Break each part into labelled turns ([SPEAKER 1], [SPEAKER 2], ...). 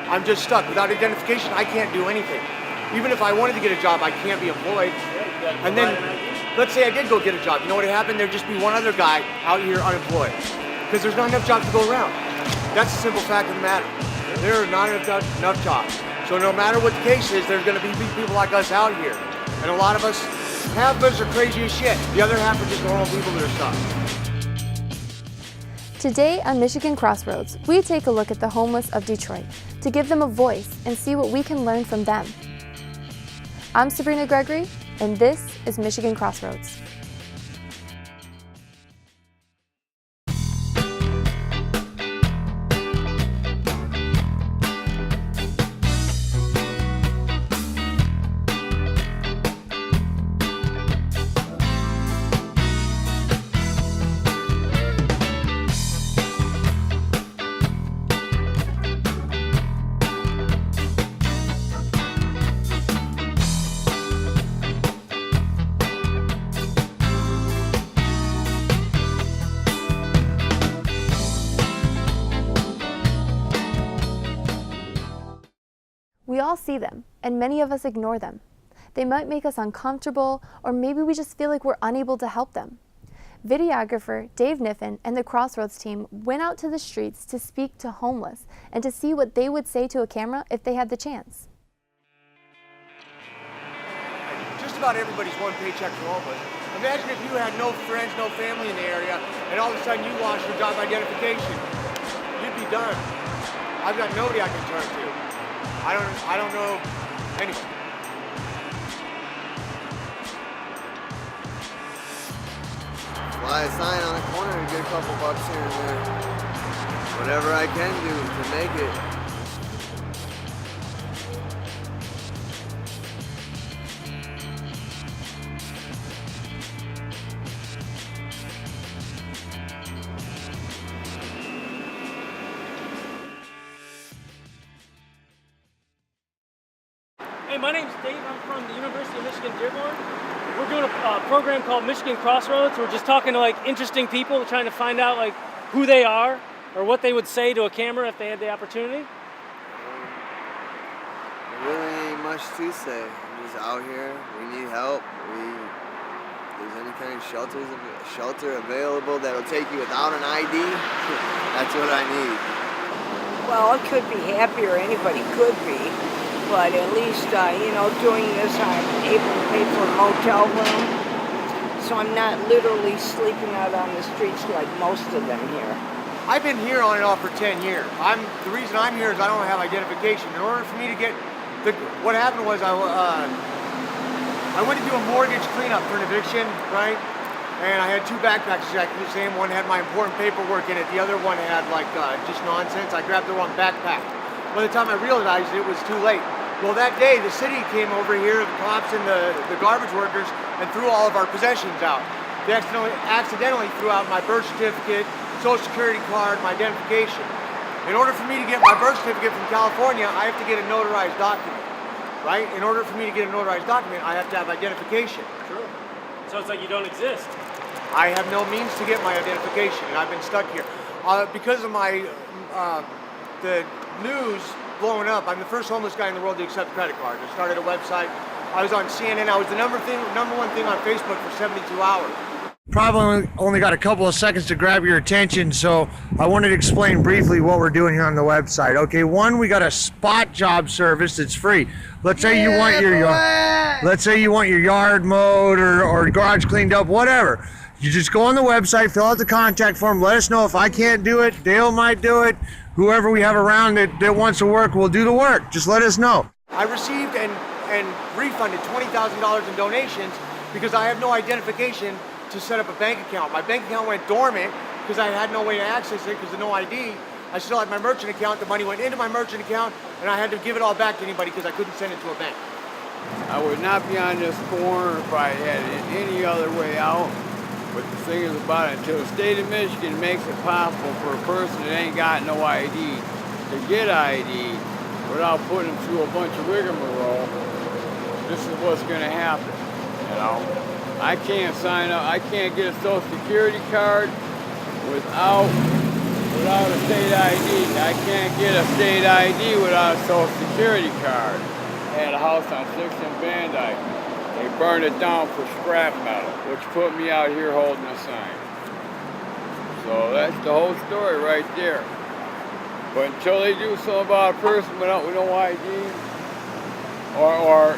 [SPEAKER 1] I'm just stuck. Without identification, I can't do anything. Even if I wanted to get a job, I can't be employed. And then, let's say I did go get a job. You know what would happen? There'd just be one other guy out here unemployed. Because there's not enough jobs to go around. That's the simple fact of the matter. There are not enough jobs. So no matter what the case is, there's going to be people like us out here. And a lot of us, half of us are crazy as shit. The other half are just normal people that are stuck.
[SPEAKER 2] Today on Michigan Crossroads, we take a look at the homeless of Detroit to give them a voice and see what we can learn from them. I'm Sabrina Gregory, and this is Michigan Crossroads. We all see them, and many of us ignore them. They might make us uncomfortable, or maybe we just feel like we're unable to help them. Videographer Dave Niffen and the Crossroads team went out to the streets to speak to homeless and to see what they would say to a camera if they had the chance.
[SPEAKER 1] Just about everybody's one paycheck from homeless. Imagine if you had no friends, no family in the area, and all of a sudden you lost your job identification. You'd be done. I've got nobody I can turn to. I don't know anyone.
[SPEAKER 3] Fly a sign on the corner and get a couple bucks here and there. Whatever I can do to make it.
[SPEAKER 4] Hey, my name's Dave. I'm from the University of Michigan Dearborn. We're doing a program called Michigan Crossroads. We're just talking to interesting people, trying to find out who they are or what they would say to a camera if they had the opportunity.
[SPEAKER 3] There really ain't much to say. I'm just out here. We need help. If there's any kind of shelter available that'll take you without an ID, that's what I need.
[SPEAKER 5] Well, I could be happier. Anybody could be. But at least, doing this, I'm able to pay for a motel room. So I'm not literally sleeping out on the streets like most of them here.
[SPEAKER 1] I've been here on and off for 10 years. The reason I'm here is I don't have identification. In order for me to get, what happened was I went to do a mortgage cleanup for an eviction, right? And I had two backpacks exactly the same. One had my important paperwork in it. The other one had just nonsense. I grabbed the wrong backpack. By the time I realized it was too late. Well, that day, the city came over here, the cops and the garbage workers, and threw all of our possessions out. They accidentally threw out my birth certificate, social security card, my identification. In order for me to get my birth certificate from California, I have to get a notarized document, right? In order for me to get a notarized document, I have to have identification.
[SPEAKER 4] Sure. So it's like you don't exist.
[SPEAKER 1] I have no means to get my identification, and I've been stuck here. Because of the news blowing up, I'm the first homeless guy in the world to accept credit cards. I started a website. I was on CNN. I was the number one thing on Facebook for 72 hours. Probably only got a couple of seconds to grab your attention, so I wanted to explain briefly what we're doing here on the website. Okay, one, we got a spot job service that's free. Let's say you want your yard mowed or garage cleaned up, whatever. You just go on the website, fill out the contact form, let us know. If I can't do it, Dale might do it. Whoever we have around that wants to work will do the work. Just let us know. I received and refunded $20,000 in donations because I have no identification to set up a bank account. My bank account went dormant because I had no way to access it because of no ID. I still had my merchant account. The money went into my merchant account, and I had to give it all back to anybody because I couldn't send it to a bank.
[SPEAKER 6] I would not be on this corner if I had it any other way out. But the thing is about it, until the state of Michigan makes it possible for a person that ain't got no ID to get ID without putting them through a bunch of rigmarole, this is what's going to happen. I can't sign up. I can't get a Social Security card without without a state ID. I can't get a state ID without a social security card. I had a house on 6th and Van Dyke. They burned it down for scrap metal, which put me out here holding a sign. So that's the whole story right there. But until they do something about a person with no ID, or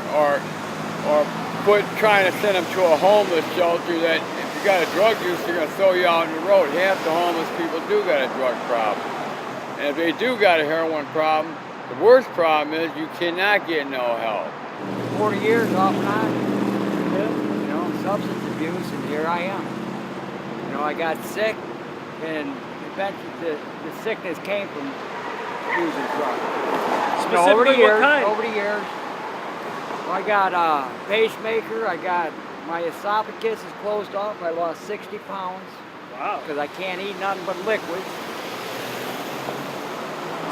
[SPEAKER 6] trying to send them to a homeless shelter that if you got a drug use, they're going to throw you out on the road. Half the homeless people do got a drug problem. And if they do got a heroin problem, the worst problem is you cannot get no help.
[SPEAKER 7] 40 years off and on, you know, substance abuse, and here I am. You know, I got sick, and eventually the sickness came from using drugs. You know, over the years, I got a pacemaker. My esophagus is closed off. I lost 60 pounds.
[SPEAKER 4] Wow.
[SPEAKER 7] Because I can't eat nothing but liquids.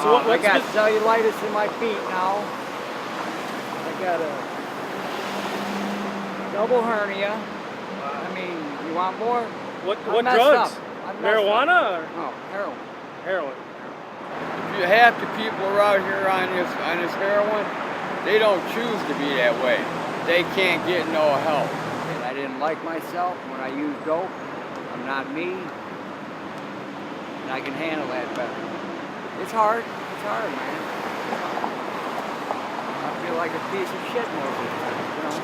[SPEAKER 4] So
[SPEAKER 7] I got cellulitis in my feet now. I got a double hernia. I mean, you want more?
[SPEAKER 4] What
[SPEAKER 7] messed
[SPEAKER 4] drugs?
[SPEAKER 7] up. I'm messed
[SPEAKER 4] Marijuana
[SPEAKER 7] up.
[SPEAKER 4] or
[SPEAKER 7] No, heroin.
[SPEAKER 4] heroin?
[SPEAKER 6] If you half the people are out here on this heroin, they don't choose to be that way. They can't get no help.
[SPEAKER 7] And I didn't like myself when I used dope. I'm not me. And I can handle that better. It's hard. It's hard, man. I feel like a piece of shit most of the time. You know,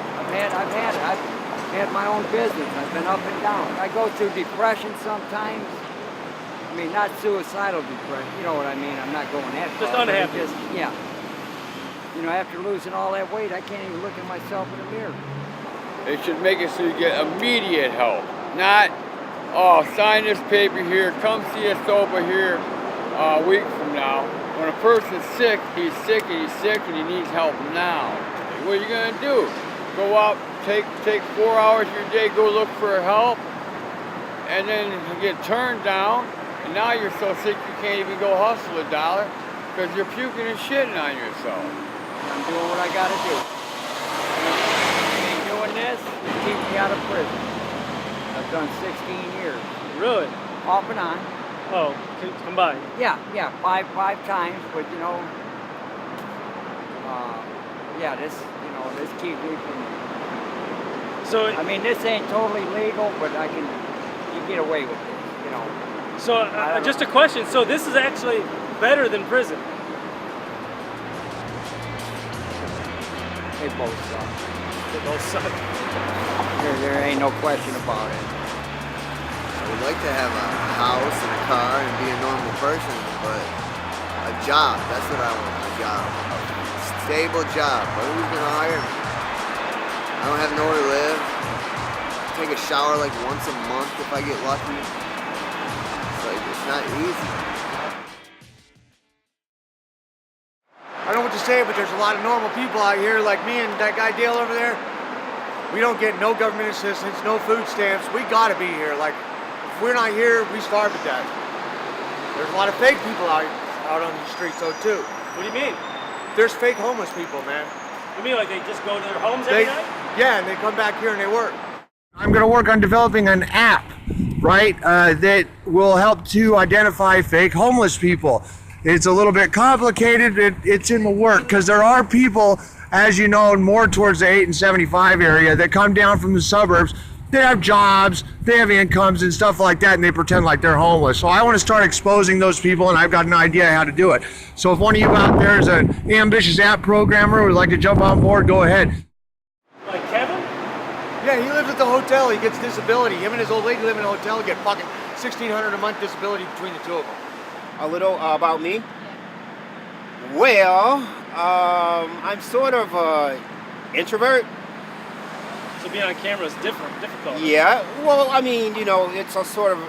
[SPEAKER 7] I've had my own business. I've been up and down. I go through depression sometimes. I mean, not suicidal depression. You know what I mean? I'm not going that far.
[SPEAKER 4] Just unhappy.
[SPEAKER 7] Yeah. You know, after losing all that weight, I can't even look at myself in the mirror.
[SPEAKER 6] They should make it so you get immediate help. Not, oh, sign this paper here, come see us over here a week from now. When a person's sick, he's sick and he needs help now. What are you gonna do? Go out, take 4 hours of your day, go look for help, and then you get turned down, and now you're so sick you can't even go hustle a dollar because you're puking and shitting on yourself.
[SPEAKER 7] I'm doing what I gotta do. And doing this to keep me out of prison. I've done 16 years.
[SPEAKER 4] Really?
[SPEAKER 7] Off and on.
[SPEAKER 4] Oh, combined.
[SPEAKER 7] Yeah, five times, but you know, this keeps me from,
[SPEAKER 4] So
[SPEAKER 7] I mean, this ain't totally legal, but you get away with this, you know.
[SPEAKER 4] So just a question. So this is actually better than prison.
[SPEAKER 7] They both suck.
[SPEAKER 4] They both suck.
[SPEAKER 7] There ain't no question about it.
[SPEAKER 3] I would like to have a house and a car and be a normal person, but a job, that's what I want, a job. A stable job, but who's gonna hire me? I don't have nowhere to live. Take a shower like once a month if I get lucky. It's not easy.
[SPEAKER 1] I don't know what to say, but there's a lot of normal people out here like me and that guy Dale over there. We don't get no government assistance, no food stamps. We gotta be here. Like, if we're not here, we starve to death. There's a lot of fake people out on the streets though too.
[SPEAKER 4] What do you mean?
[SPEAKER 1] There's fake homeless people, man.
[SPEAKER 4] You mean like they just go to their homes every night?
[SPEAKER 1] Yeah, and they come back here and they work. I'm gonna work on developing an app, right, that will help to identify fake homeless people. It's a little bit complicated. It's in the work because there are people, as you know, more towards the 8 and 75 area that come down from the suburbs. They have jobs, they have incomes and stuff like that, and they pretend like they're homeless. So I want to start exposing those people, and I've got an idea how to do it. So if one of you out there is an ambitious app programmer who would like to jump on board, go ahead.
[SPEAKER 4] Like Kevin?
[SPEAKER 1] Yeah, he lives at the hotel. He gets disability. Him and his old lady live in a hotel, get fucking $1,600 a month disability between the two of them.
[SPEAKER 8] A little about me. Well, I'm sort of introvert.
[SPEAKER 4] So being on camera is difficult.
[SPEAKER 8] Yeah. Well, I mean, you know, it's a sort of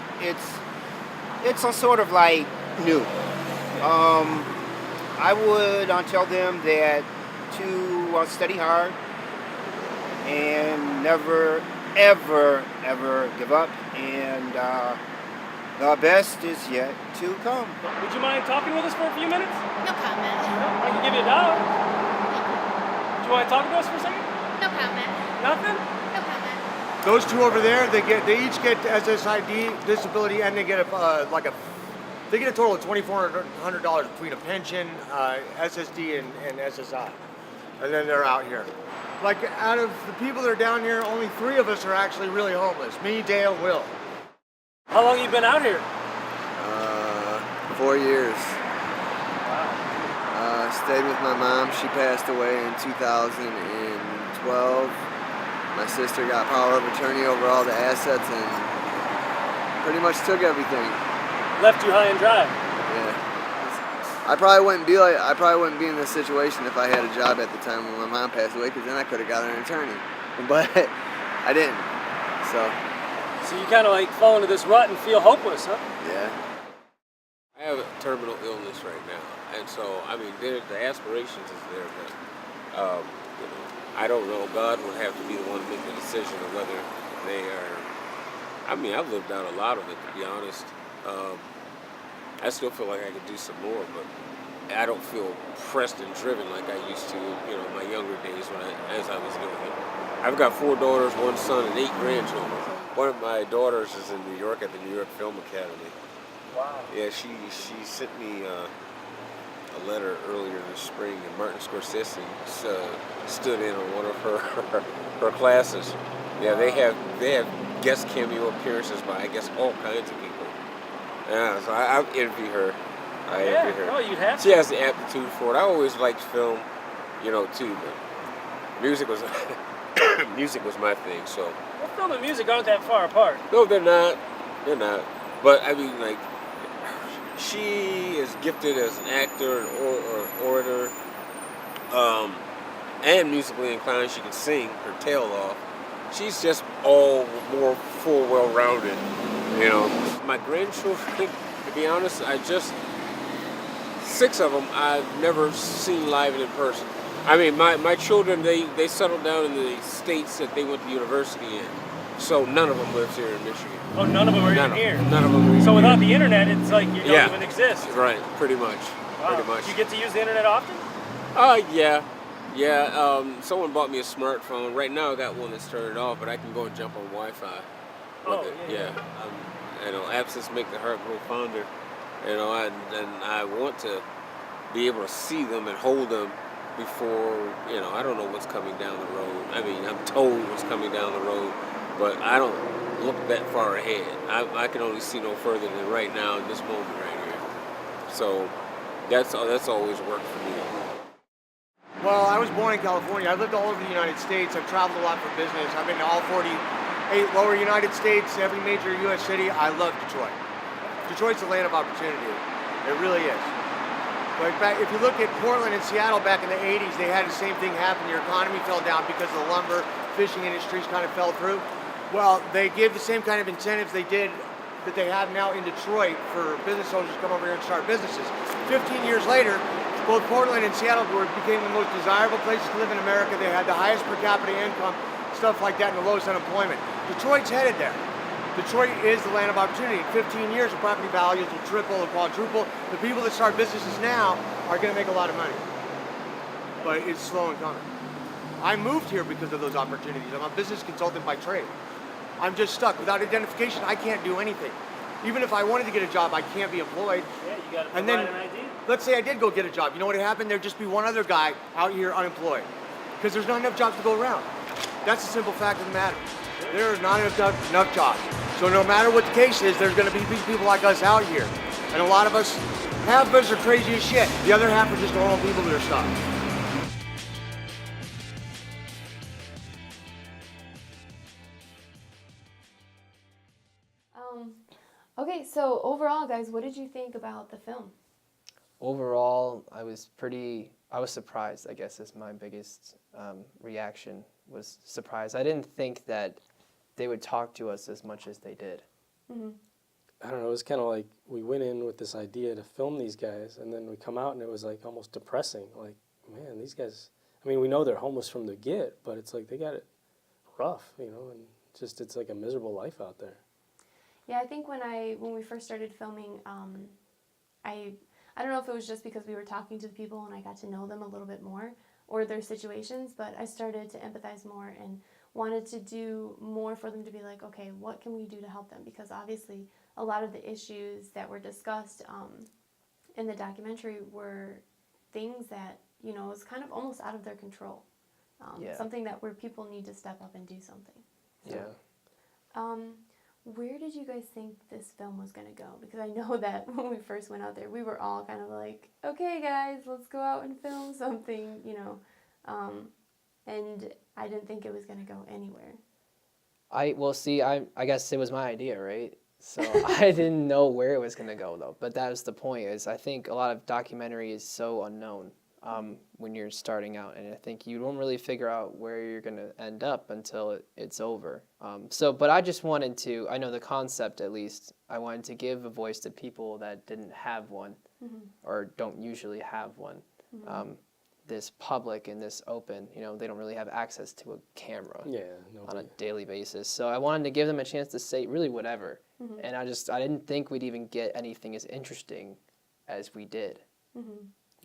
[SPEAKER 8] like new. I would tell them that to study hard and never, ever, ever give up, and the best is yet to come.
[SPEAKER 4] Would you mind talking with us for a few minutes?
[SPEAKER 9] No comment.
[SPEAKER 4] I can give you $1. Do you want to talk to us for a second?
[SPEAKER 9] No comment.
[SPEAKER 4] Nothing?
[SPEAKER 9] No comment.
[SPEAKER 1] Those two over there, they each get SSID disability, and they get a They get a total of $2,400 between a pension, SSD, and SSI. And then they're out here. Like, out of the people that are down here, only 3 of us are actually really homeless. Me, Dale, Will.
[SPEAKER 4] How long you been out here?
[SPEAKER 3] 4 years. Stayed with my mom. She passed away in 2012. My sister got power of attorney over all the assets and pretty much took everything.
[SPEAKER 4] Left you high and dry.
[SPEAKER 3] Yeah. I probably wouldn't be in this situation if I had a job at the time when my mom passed away, because then I could have got an attorney. But I didn't. So
[SPEAKER 4] you kind of like fall into this rut and feel hopeless, huh?
[SPEAKER 3] yeah.
[SPEAKER 10] I have a terminal illness right now, and so I mean, the aspirations is there, but you know, I don't know. God would have to be the one to make the decision of whether they are. I mean, I've lived out a lot of it, to be honest. I still feel like I could do some more, but I don't feel pressed and driven like I used to, you know, in my younger days as I was doing it. I've got 4 daughters, 1 son, and 8 grandchildren. One of my daughters is in New York at the New York Film Academy.
[SPEAKER 4] Wow.
[SPEAKER 10] Yeah, she sent me a letter earlier this spring, and Martin Scorsese stood in on one of her classes. Yeah, they have guest cameo appearances by, I guess, all kinds of people. Yeah, so I envy her. I envy her.
[SPEAKER 4] Oh, you'd have to.
[SPEAKER 10] She has the aptitude for it. I always liked film, you know, too, but music was music was my thing. So.
[SPEAKER 4] Well, film and music aren't that far apart.
[SPEAKER 10] No, they're not. They're not. But I mean, like, she is gifted as an actor or orator, and musically inclined. She can sing her tail off. She's just all more full, well-rounded. You know, my grandchildren, to be honest, 6 of them I've never seen live and in person. I mean, my children, they settled down in the states that they went to university in. So none of them lives here in Michigan.
[SPEAKER 4] Oh, none of them are even here?
[SPEAKER 10] None of them are even
[SPEAKER 4] So without
[SPEAKER 10] here.
[SPEAKER 4] the internet, it's like you don't even exist.
[SPEAKER 10] Right, pretty much.
[SPEAKER 4] Wow.
[SPEAKER 10] Pretty much.
[SPEAKER 4] Do you get to use the internet often?
[SPEAKER 10] Yeah. Someone bought me a smartphone. Right now I got one that's turned off, but I can go and jump on Wi-Fi. Yeah. You know, absence make the heart grow fonder. You know, and I want to be able to see them and hold them before, you know, I don't know what's coming down the road. I mean, I'm told what's coming down the road, but I don't look that far ahead. I can only see no further than right now in this moment right here. So that's always worked for me.
[SPEAKER 1] Well, I was born in California. I've lived all over the United States. I've traveled a lot for business. I've been to all 48 lower United States, every major U.S. city. I love Detroit. Detroit's a land of opportunity. It really is. But if you look at Portland and Seattle back in the 80s, they had the same thing happen. Your economy fell down because the lumber, fishing industries kind of fell through. Well, they gave the same kind of incentives they did that they have now in Detroit for business owners to come over here and start businesses. 15 years later, both Portland and Seattle became the most desirable places to live in America. They had the highest per capita income, stuff like that, and the lowest unemployment. Detroit's headed there. Detroit is the land of opportunity. In 15 years, the property values will triple or quadruple. The people that start businesses now are going to make a lot of money. But it's slow in coming. I moved here because of those opportunities. I'm a business consultant by trade. I'm just stuck. Without identification, I can't do anything. Even if I wanted to get a job, I can't be employed.
[SPEAKER 4] Yeah, you got to
[SPEAKER 1] And
[SPEAKER 4] provide
[SPEAKER 1] then,
[SPEAKER 4] an ID.
[SPEAKER 1] let's say I did go get a job. You know what would happen? There'd just be one other guy out here unemployed. Because there's not enough jobs to go around. That's the simple fact of the matter. There are not enough jobs. So no matter what the case is, there's going to be people like us out here. And a lot of us, half of us are crazy as shit. The other half are just normal people that are stuck.
[SPEAKER 2] Okay, so overall, guys, what did you think about the film?
[SPEAKER 11] Overall, I was surprised, I guess, is my biggest reaction, was surprise. I didn't think that they would talk to us as much as they did.
[SPEAKER 2] Mm-hmm.
[SPEAKER 12] I don't know, it was kind of like we went in with this idea to film these guys, and then we come out and it was like almost depressing. Like, man, these guys, I mean, we know they're homeless from the get, but it's like they got it rough, you know, and just it's like a miserable life out there.
[SPEAKER 2] Yeah, I think when we first started filming, I don't know if it was just because we were talking to the people and I got to know them a little bit more or their situations, but I started to empathize more and wanted to do more for them to be like, okay, what can we do to help them? Because obviously a lot of the issues that were discussed in the documentary were things that, you know, was kind of almost out of their control. Something that where people need to step up and do something. So, where did you guys think this film was going to go? Because I know that when we first went out there, we were all kind of like, okay, guys, let's go out and film something, you know. And I didn't think it was going to go anywhere.
[SPEAKER 11] I guess it was my idea, right? So I didn't know where it was going to go, though. But that was the point, is I think a lot of documentary is so unknown when you're starting out. And I think you don't really figure out where you're going to end up until it's over. But I just wanted to, I know the concept at least, I wanted to give a voice to people that didn't have one or don't usually have one. This public and this open, you know, they don't really have access to a camera on a daily basis. So I wanted to give them a chance to say really whatever. And I didn't think we'd even get anything as interesting as we did.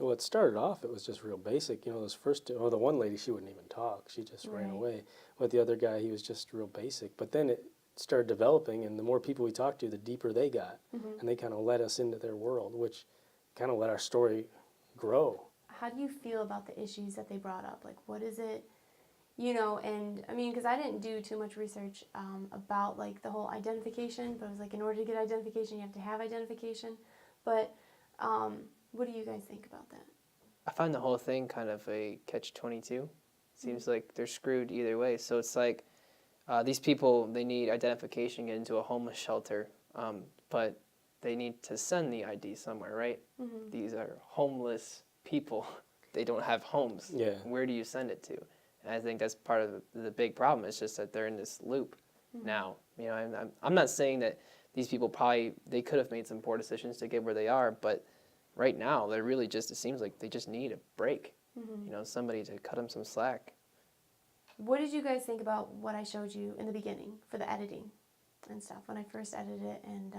[SPEAKER 12] Well, it started off, it was just real basic. You know, those first two, the one lady, she wouldn't even talk. She just ran away. With the other guy, he was just real basic. But then it started developing, and the more people we talked to, the deeper they got. And they kind of let us into their world, which kind of let our story grow.
[SPEAKER 2] How do you feel about the issues that they brought up? Like, what is it, you know, and I mean, because I didn't do too much research about, like, the whole identification, but it was like, in order to get identification, you have to have identification. But what do you guys think about that?
[SPEAKER 11] I find the whole thing kind of a catch-22. Seems like they're screwed either way. So it's like these people, they need identification, get into a homeless shelter, but they need to send the ID somewhere, right? These are homeless people. They don't have homes. Where do you send it to? And I think that's part of the big problem. It's just that they're in this loop now. You know, I'm not saying that these people they could have made some poor decisions to get where they are, but right now they're really just, it seems like they just need a break. You know, somebody to cut them some slack.
[SPEAKER 2] What did you guys think about what I showed you in the beginning for the editing and stuff when I first edited it, and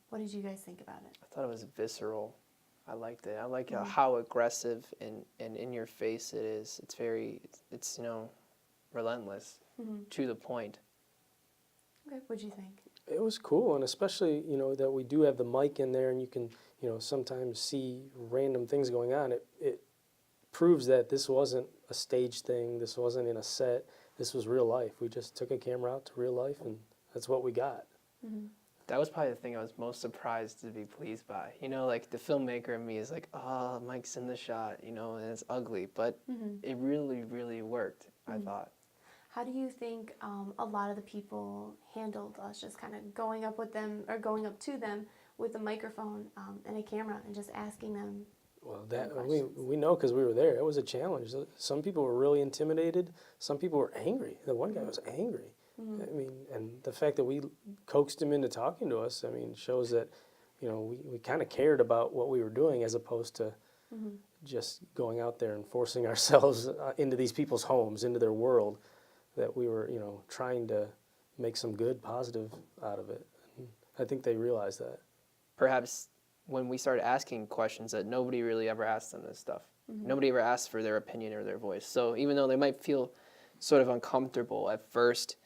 [SPEAKER 2] what did you guys think about it?
[SPEAKER 11] I thought it was visceral. I liked it. I like how aggressive and in your face it is. It's it's you know, relentless, to the point.
[SPEAKER 2] Okay, what'd you think?
[SPEAKER 12] It was cool, and especially, you know, that we do have the mic in there, and you can, you know, sometimes see random things going on. It proves that this wasn't a stage thing. This wasn't in a set. This was real life. We just took a camera out to real life, and that's what we got.
[SPEAKER 11] That was probably the thing I was most surprised to be pleased by. You know, like the filmmaker in me is like, oh, Mike's in the shot, you know, and it's ugly. But it really, really worked, I thought.
[SPEAKER 2] How do you think a lot of the people handled us just kind of going up with them or going up to them with a microphone and a camera and just asking them?
[SPEAKER 12] Well, that we know because we were there. It was a challenge. Some people were really intimidated. Some people were angry. The one guy was angry. I mean, and the fact that we coaxed him into talking to us, I mean, shows that, you know, we kind of cared about what we were doing as opposed to just going out there and forcing ourselves into these people's homes, into their world, that we were, you know, trying to make some good, positive out of it. And I think they realized that.
[SPEAKER 11] Perhaps when we started asking questions that nobody really ever asked them this stuff. Nobody ever asked for their opinion or their voice. So even though they might feel sort of uncomfortable at first,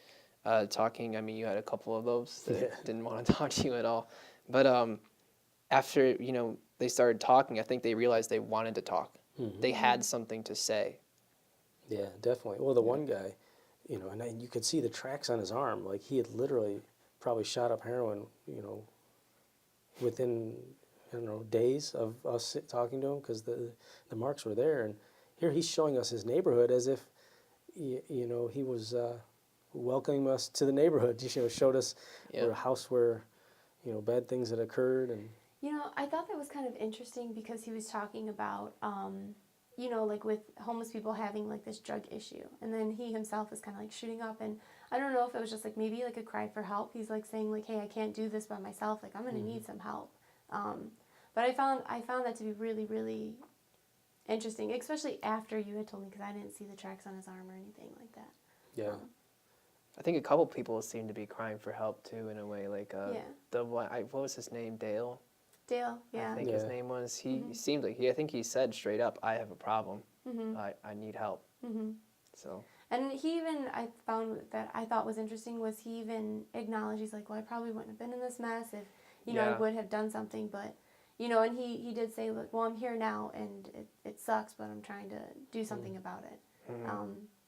[SPEAKER 11] talking, I mean, you had a couple of those that didn't want to talk to you at all. But after, you know, they started talking, I think they realized they wanted to talk. They had something to say.
[SPEAKER 12] Yeah, definitely. Well, the one guy, you know, and you could see the tracks on his arm. Like, he had literally probably shot up heroin, you know, within, I don't know, days of us talking to him, because the marks were there. And here he's showing us his neighborhood as if, you know, he was welcoming us to the neighborhood. You know, showed us a house where, you know, bad things had occurred. And
[SPEAKER 2] you know, I thought that was kind of interesting because he was talking about, you know, like with homeless people having like this drug issue, and then he himself is kind of like shooting up, and I don't know if it was just like maybe like a cry for help. He's like saying like, hey, I can't do this by myself. Like, I'm gonna need some help. But I found that to be really, really interesting, especially after you had told me, because I didn't see the tracks on his arm or anything like that.
[SPEAKER 12] Yeah.
[SPEAKER 11] I think a couple people seemed to be crying for help too, in a way. Like the one, what was his name? Dale.
[SPEAKER 2] Dale, yeah.
[SPEAKER 11] I think his name was. He seemed like I think he said straight up, "I have a problem. I need help." So.
[SPEAKER 2] And he even, I found that I thought was interesting was he even acknowledged, he's like, well, I probably wouldn't have been in this mess you know, I
[SPEAKER 11] Yeah.
[SPEAKER 2] would have done something, but, you know, and he did say, look, well, I'm here now, and it sucks, but I'm trying to do something about it.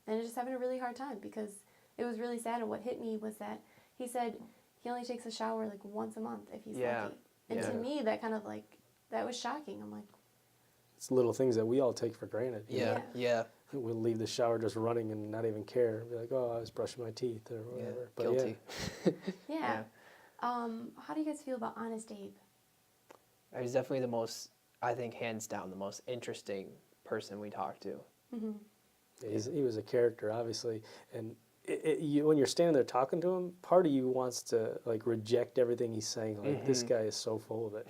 [SPEAKER 2] And just having a really hard time because it was really sad, and what hit me was that he said he only takes a shower like once a month if he's
[SPEAKER 11] Yeah.
[SPEAKER 2] lucky. And to me, that kind of like, that was shocking. I'm like,
[SPEAKER 12] It's little things that we all take for granted. you know?
[SPEAKER 11] Yeah.
[SPEAKER 12] We'll leave the shower just running and not even care. Be like, oh, I was brushing my teeth or whatever. But
[SPEAKER 11] Guilty.
[SPEAKER 2] yeah. How do you guys feel about Honest Abe?
[SPEAKER 11] He's definitely the most, I think, hands down, the most interesting person we talked to.
[SPEAKER 12] He was a character, obviously, and when you're standing there talking to him, part of you wants to like reject everything he's saying. Like this guy is so full of it.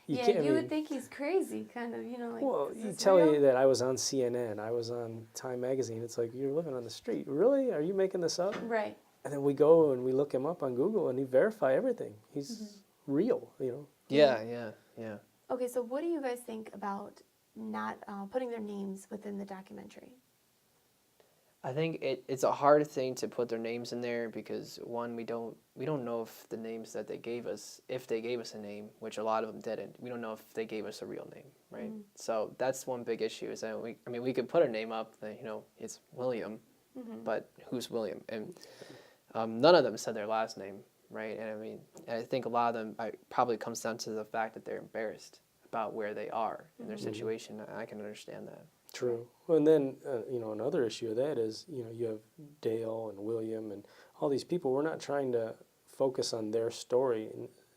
[SPEAKER 2] You would think he's crazy, kind of, you know, like.
[SPEAKER 12] Well,
[SPEAKER 2] is
[SPEAKER 12] you
[SPEAKER 2] this
[SPEAKER 12] tell
[SPEAKER 2] real?
[SPEAKER 12] you that I was on CNN, I was on Time Magazine. It's like you're living on the street. Really? Are you making this up?
[SPEAKER 2] Right.
[SPEAKER 12] And then we go and we look him up on Google, and he verify everything. He's real, you know.
[SPEAKER 11] Yeah.
[SPEAKER 2] Okay, so what do you guys think about not putting their names within the documentary?
[SPEAKER 11] I think it's a hard thing to put their names in there because one, we don't know if the names that they gave us, if they gave us a name, which a lot of them didn't, we don't know if they gave us a real name, right? So that's one big issue is that we could put our name up, that, you know, it's William, but who's William? And none of them said their last name, right? And I think a lot of them probably comes down to the fact that they're embarrassed about where they are in their situation. I can understand that.
[SPEAKER 12] True. Well, and then, you know, another issue of that is, you know, you have Dale and William and all these people. We're not trying to focus on their story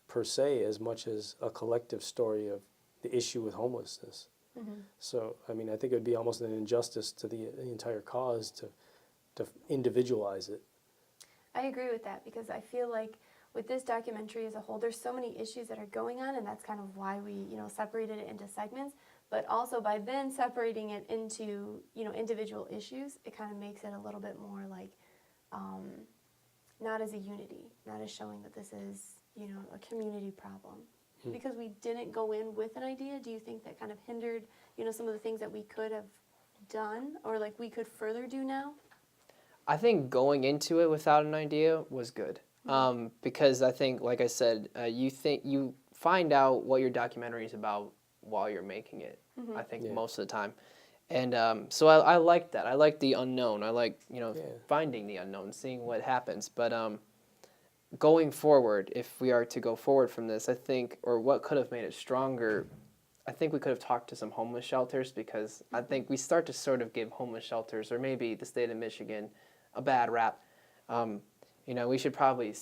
[SPEAKER 12] per se as much as a collective story of the issue with homelessness. So, I mean, I think it would be almost an injustice to the entire cause to individualize it.
[SPEAKER 2] I agree with that because I feel like with this documentary as a whole, there's so many issues that are going on, and that's kind of why we, you know, separated it into segments. But also by then separating it into, you know, individual issues, it kind of makes it a little bit more like not as a unity, not as showing that this is, you know, a community problem. Because we didn't go in with an idea, do you think that kind of hindered, you know, some of the things that we could have done or like we could further do now?
[SPEAKER 11] I think going into it without an idea was good. Because I think, like I said, you find out what your documentary is about while you're making it, I think most of the time. And so I like that. I like the unknown. I like, you know, finding the unknown, seeing what happens. But going forward, if we are to go forward from this, I think, or what could have made it stronger, I think we could have talked to some homeless shelters because I think we start to sort of give homeless shelters or maybe the state of Michigan a bad rap. You know, we should probably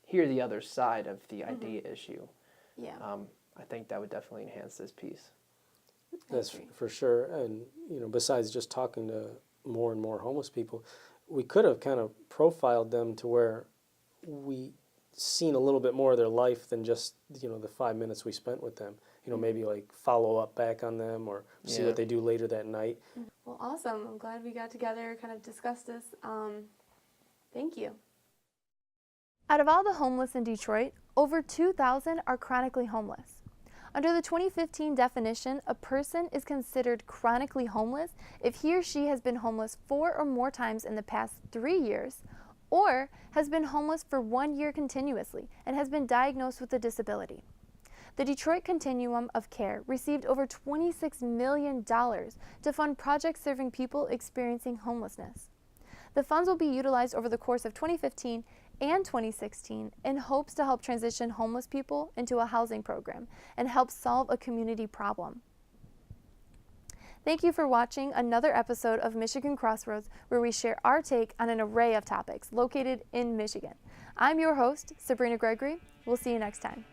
[SPEAKER 11] hear the other side of the ID issue.
[SPEAKER 2] Yeah.
[SPEAKER 11] I think that would definitely enhance this piece.
[SPEAKER 12] That's for sure. And, you know, besides just talking to more and more homeless people, we could have kind of profiled them to where we seen a little bit more of their life than just, you know, the 5 minutes we spent with them. You know, maybe like follow up back on them or see what they do later that night.
[SPEAKER 2] Well, awesome. I'm glad we got together, kind of discussed this. Thank you. Out of all the homeless in Detroit, over 2,000 are chronically homeless. Under the 2015 definition, a person is considered chronically homeless if he or she has been homeless 4 or more times in the past 3 years, or has been homeless for 1 year continuously and has been diagnosed with a disability. The Detroit Continuum of Care received over $26 million to fund projects serving people experiencing homelessness. The funds will be utilized over the course of 2015 and 2016 in hopes to help transition homeless people into a housing program and help solve a community problem. Thank you for watching another episode of Michigan Crossroads, where we share our take on an array of topics located in Michigan. I'm your host, Sabrina Gregory. We'll see you next time.